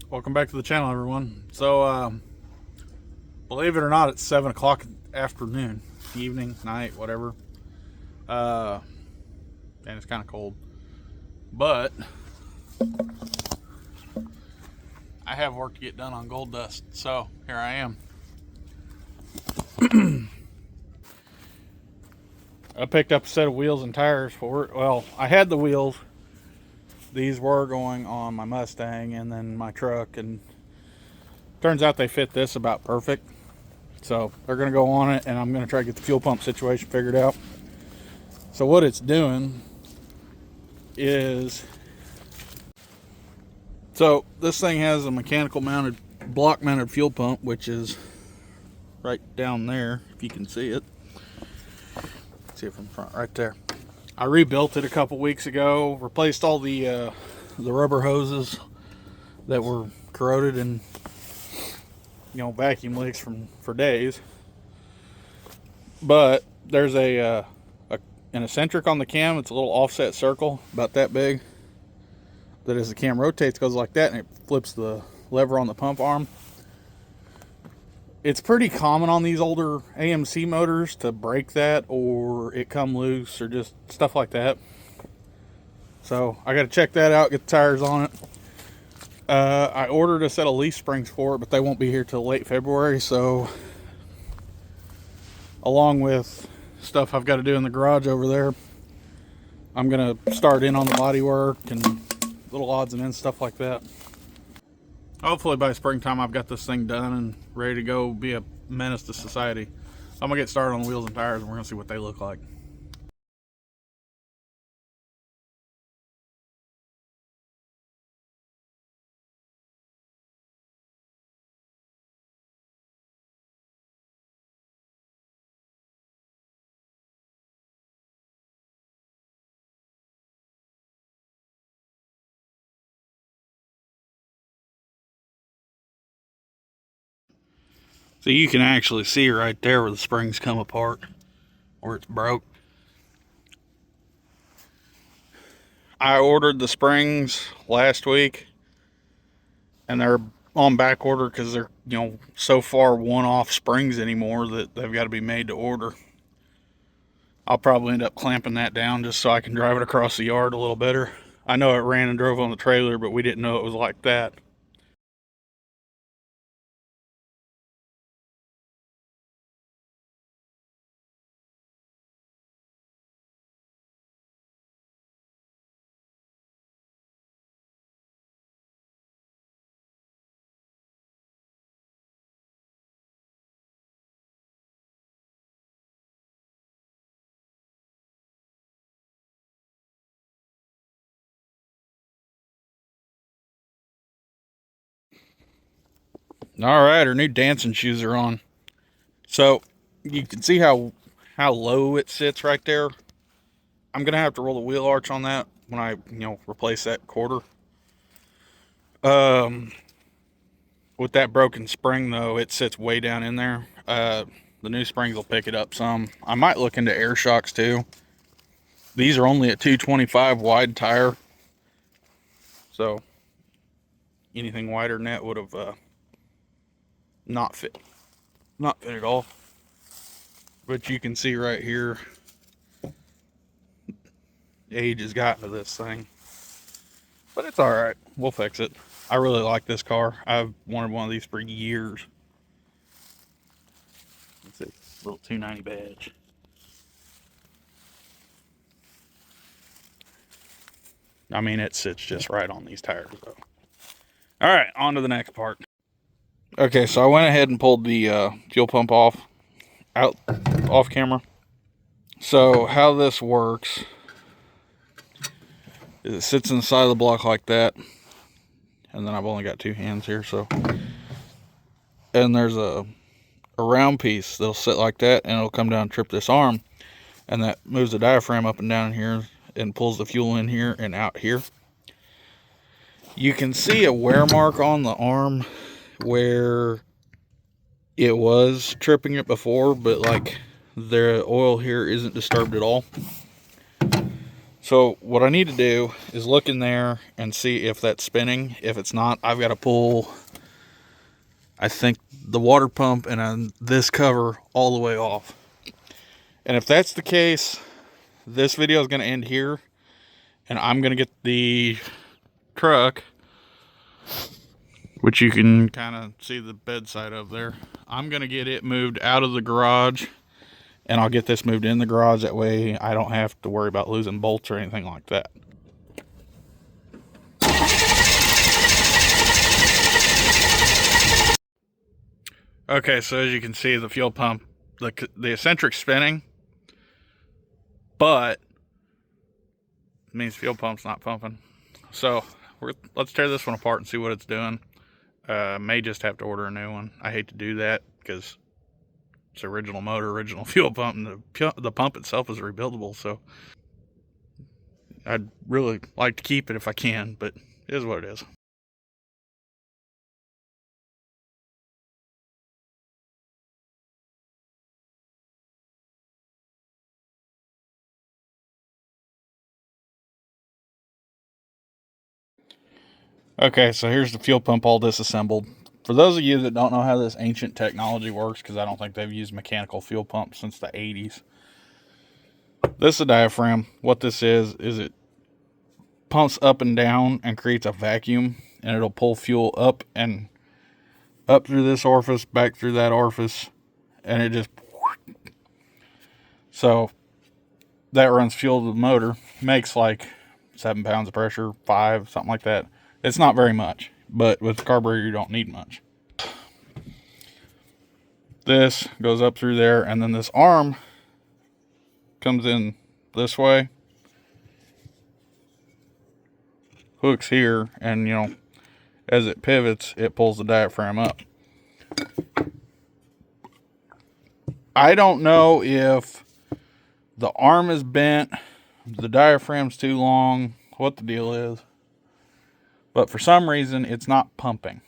Welcome back to the channel, everyone. So, believe it or not, it's 7 o'clock afternoon, evening, night, whatever. And it's kind of cold. But I have work to get done on gold dust, so here I am. I picked up a set of wheels and tires for it. Well, I had the wheels. These were going on my Mustang and then my truck, and turns out they fit this about perfect. So they're going to go on it, and I'm going to try to get the fuel pump situation figured out. So what it's doing is, so this thing has a mechanical mounted, block mounted fuel pump, which is right down there, if you can see it. Let's see it from front, right there. I rebuilt it a couple weeks ago, replaced all the rubber hoses that were corroded and vacuum leaks for days. But there's an eccentric on the cam. It's a little offset circle about that big, that as the cam rotates goes like that, and it flips the lever on the pump arm. It's pretty common on these older AMC motors to break that, or it come loose, or just stuff like that. So I got to check that out, get the tires on it. I ordered a set of leaf springs for it, but they won't be here till late February. So along with stuff I've got to do in the garage over there, I'm going to start in on the body work and little odds and ends, stuff like that. Hopefully by springtime I've got this thing done and ready to go be a menace to society. I'm going to get started on the wheels and tires, and we're going to see what they look like. So you can actually see right there where the springs come apart, where it's broke. I ordered the springs last week, and they're on back order because they're, so far one-off springs anymore that they've got to be made to order. I'll probably end up clamping that down just so I can drive it across the yard a little better. I know it ran and drove on the trailer, but we didn't know it was like that. All right, our new dancing shoes are on. So you can see how low it sits right there. I'm gonna have to roll the wheel arch on that when I replace that quarter. With that broken spring though, it sits way down in there. The new springs will pick it up some. I might look into air shocks too. These are only at 225 wide tire, so anything wider than that would have not fit at all. But you can see right here, age has gotten to this thing, but it's all right. We'll fix it. I really like this car. I've wanted one of these for years. Let's see, little 290 badge. I mean, it sits just right on these tires though. All right, on to the next part. Okay, so I went ahead and pulled the fuel pump off camera. So how this works is it sits inside of the block like that, and then I've only got two hands here, so, and there's a round piece that'll sit like that, and it'll come down and trip this arm, and that moves the diaphragm up and down here and pulls the fuel in here and out here. You can see a wear mark on the arm where it was tripping it before, but like the oil here isn't disturbed at all. So what I need to do is look in there and see if that's spinning. If it's not, I've got to pull, I think, the water pump and this cover all the way off. And if that's the case, this video is going to end here. And I'm going to get the truck, which you can kind of see the bedside of there. I'm going to get it moved out of the garage. And I'll get this moved in the garage. That way I don't have to worry about losing bolts or anything like that. Okay, so as you can see, the fuel pump, the eccentric spinning, but it means fuel pump's not pumping. So let's tear this one apart and see what it's doing. May just have to order a new one. I hate to do that because it's original motor, original fuel pump, and the pump itself is rebuildable. So I'd really like to keep it if I can, but it is what it is. Okay, so here's the fuel pump all disassembled. For those of you that don't know how this ancient technology works, because I don't think they've used mechanical fuel pumps since the 80s. This is a diaphragm. What this is it pumps up and down and creates a vacuum, and it'll pull fuel up and up through this orifice, back through that orifice, and it just... So that runs fuel to the motor, makes like 7 pounds of pressure, 5, something like that. It's not very much, but with the carburetor you don't need much. This goes up through there, and then this arm comes in this way, hooks here, and you know, as it pivots, it pulls the diaphragm up. I don't know if the arm is bent, the diaphragm's too long, what the deal is, but for some reason it's not pumping.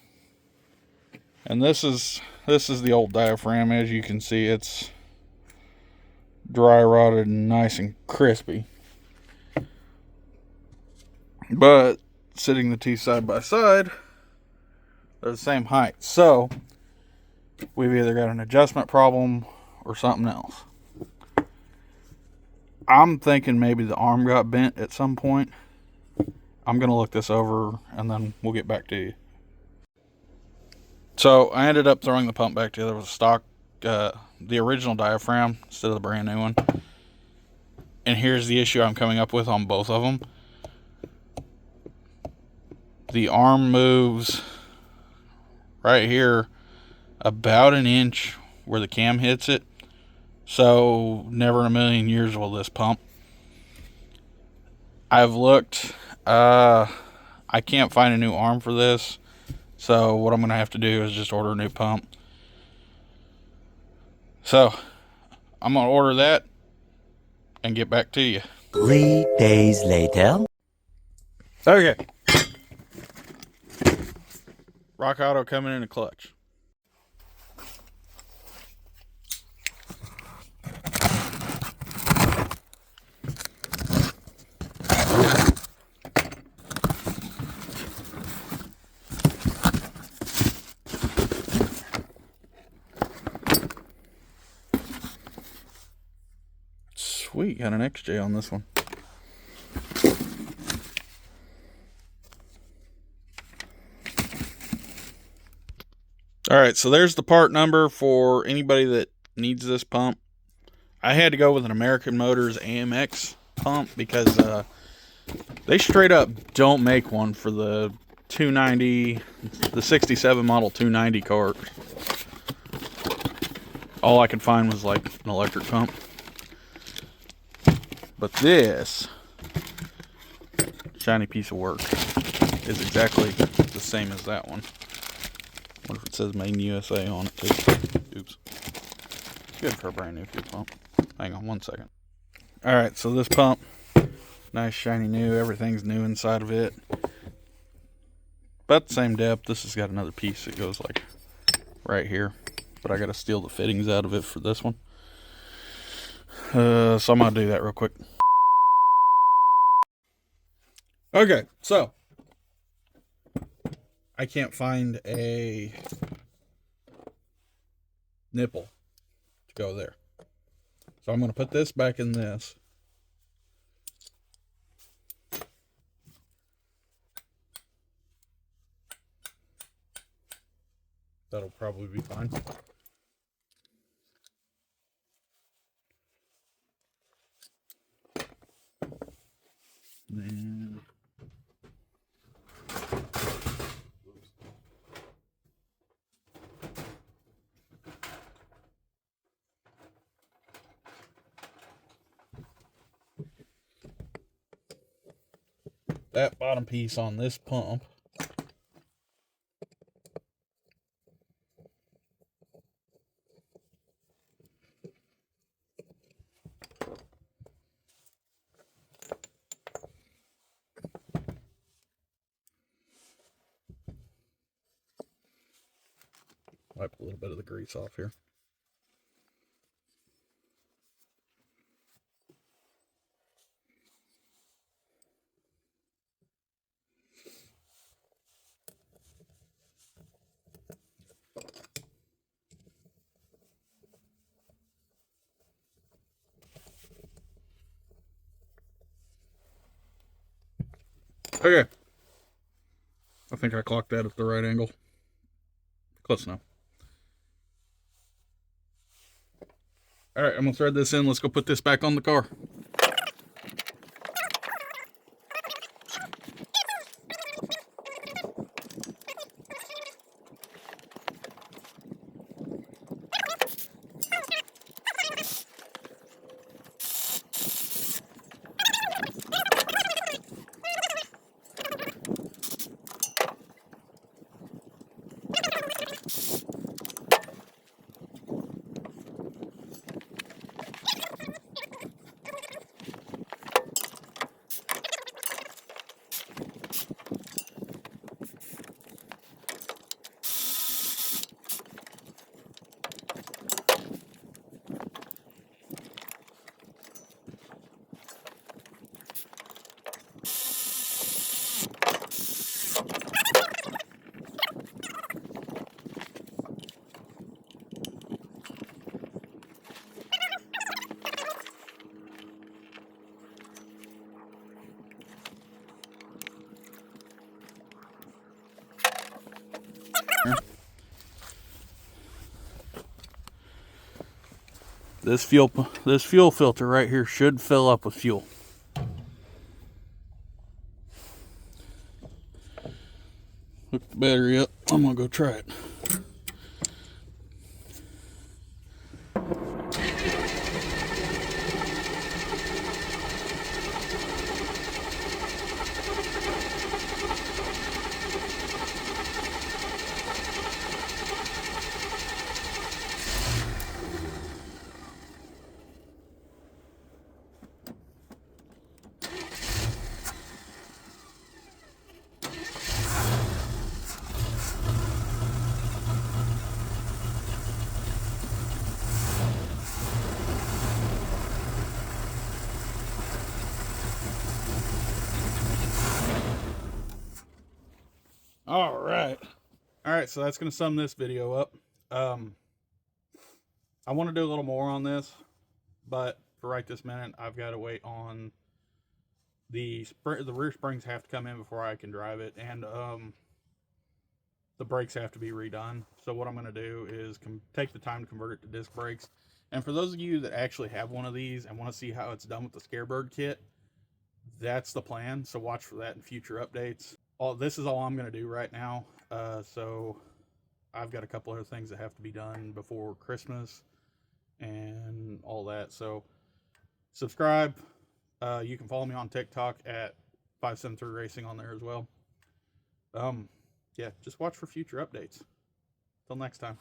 And this is the old diaphragm. As you can see, it's dry rotted and nice and crispy. But sitting the two side by side, they're the same height. So we've either got an adjustment problem or something else. I'm thinking maybe the arm got bent at some point. I'm going to look this over and then we'll get back to you. So I ended up throwing the pump back together with a stock, the original diaphragm instead of the brand new one. And here's the issue I'm coming up with on both of them. The arm moves right here about an inch where the cam hits it. So never in a million years will this pump. I've looked, I can't find a new arm for this. So what I'm going to have to do is just order a new pump. So I'm going to order that and get back to you. 3 days later. Okay. Rock Auto coming in a clutch. Sweet, got an XJ on this one. Alright, so there's the part number for anybody that needs this pump. I had to go with an American Motors AMX pump because they straight up don't make one for the 290, the 67 model 290 cart. All I could find was like an electric pump. But this shiny piece of work is exactly the same as that one. What if it says made in USA on it too? Oops. Good for a brand new fuel pump. Hang on one second. Alright, so this pump, nice shiny new, everything's new inside of it. About the same depth. This has got another piece that goes like right here. But I gotta steal the fittings out of it for this one. So I'm gonna do that real quick. Okay, so I can't find a nipple to go there. So I'm going to put this back in this. That'll probably be fine. And that bottom piece on this pump wipe a little bit of the grease off here. Okay. I think I clocked that at the right angle. Close enough. All right, I'm going to thread this in. Let's go put this back on the car. This fuel filter right here should fill up with fuel. Hook the battery up. I'm gonna go try it. All right, so that's gonna sum this video up. I want to do a little more on this, but for right this minute, I've got to wait on the rear springs have to come in before I can drive it, and the brakes have to be redone. So what I'm going to do is take the time to convert it to disc brakes. And for those of you that actually have one of these and want to see how it's done with the Scarebird kit, that's the plan. So watch for that in future updates. This is all I'm going to do right now. So I've got a couple other things that have to be done before Christmas and all that. So subscribe. You can follow me on TikTok at 573 Racing on there as well. Yeah, just watch for future updates. Till next time.